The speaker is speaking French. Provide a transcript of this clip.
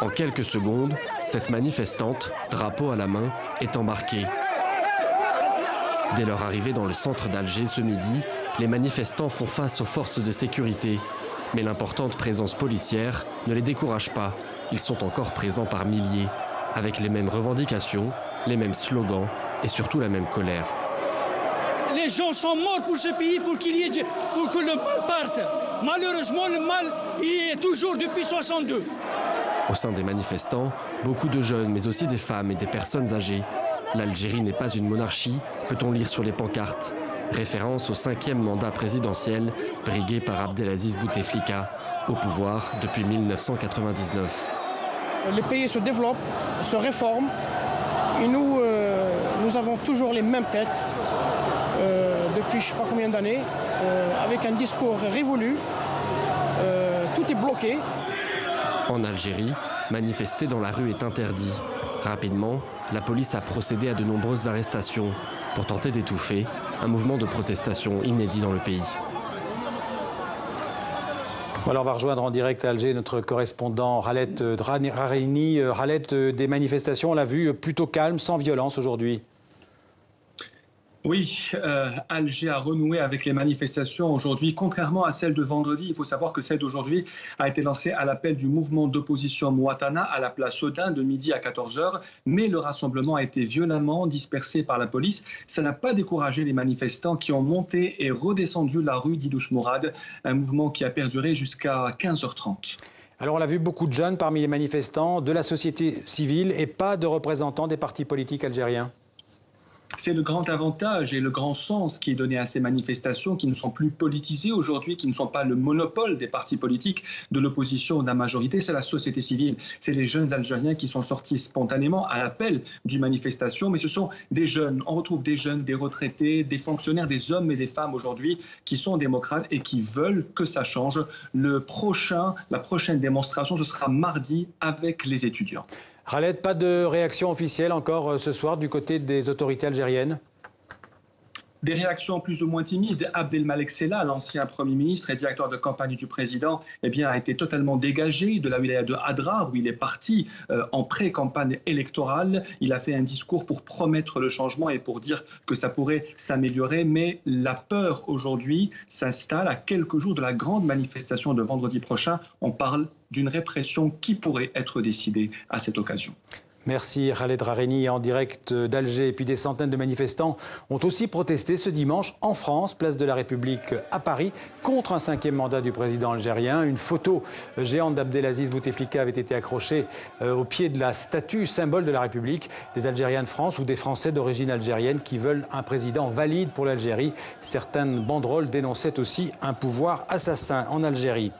En quelques secondes, cette manifestante, drapeau à la main, est embarquée. Dès leur arrivée dans le centre d'Alger ce midi, les manifestants font face aux forces de sécurité. Mais l'importante présence policière ne les décourage pas. Ils sont encore présents par milliers, avec les mêmes revendications, les mêmes slogans et surtout la même colère. Les gens sont morts pour ce pays, pour que le mal parte. Malheureusement, le mal y est toujours depuis 62. Au sein des manifestants, beaucoup de jeunes, mais aussi des femmes et des personnes âgées. L'Algérie n'est pas une monarchie, peut-on lire sur les pancartes. Référence au 5e mandat présidentiel brigué par Abdelaziz Bouteflika, au pouvoir depuis 1999. Le pays se développe, se réforme, et nous avons toujours les mêmes têtes depuis je ne sais pas combien d'années, avec un discours révolu, tout est bloqué. En Algérie, manifester dans la rue est interdit. Rapidement, la police a procédé à de nombreuses arrestations pour tenter d'étouffer un mouvement de protestation inédit dans le pays. Voilà, on va rejoindre en direct à Alger notre correspondant Khaled Drareni. Khaled, des manifestations, on l'a vu, plutôt calmes, sans violence aujourd'hui. Oui, Alger a renoué avec les manifestations aujourd'hui, contrairement à celle de vendredi. Il faut savoir que celle d'aujourd'hui a été lancée à l'appel du mouvement d'opposition Mouatana à la place Odin de midi à 14 h. Mais le rassemblement a été violemment dispersé par la police. Ça n'a pas découragé les manifestants qui ont monté et redescendu la rue d'Idouche Mourad, un mouvement qui a perduré jusqu'à 15 h 30. Alors on a vu beaucoup de jeunes parmi les manifestants, de la société civile et pas de représentants des partis politiques algériens. C'est le grand avantage et le grand sens qui est donné à ces manifestations qui ne sont plus politisées aujourd'hui, qui ne sont pas le monopole des partis politiques, de l'opposition ou de la majorité. C'est la société civile, c'est les jeunes Algériens qui sont sortis spontanément à l'appel d'une manifestation. Mais ce sont des jeunes, on retrouve des jeunes, des retraités, des fonctionnaires, des hommes et des femmes aujourd'hui qui sont démocrates et qui veulent que ça change. La prochaine démonstration, ce sera mardi avec les étudiants. Khaled, pas de réaction officielle encore ce soir du côté des autorités algériennes? Des réactions plus ou moins timides. Abdelmalek Sela, l'ancien Premier ministre et directeur de campagne du président, a été totalement dégagé de la wilaya de Hadra, où il est parti en pré-campagne électorale. Il a fait un discours pour promettre le changement et pour dire que ça pourrait s'améliorer. Mais la peur aujourd'hui s'installe à quelques jours de la grande manifestation de vendredi prochain. On parle d'une répression qui pourrait être décidée à cette occasion. Merci Khaled Drareni en direct d'Alger. Et puis des centaines de manifestants ont aussi protesté ce dimanche en France, place de la République à Paris, contre un 5e mandat du président algérien. Une photo géante d'Abdelaziz Bouteflika avait été accrochée au pied de la statue, symbole de la République. Des Algériens de France ou des Français d'origine algérienne qui veulent un président valide pour l'Algérie. Certaines banderoles dénonçaient aussi un pouvoir assassin en Algérie.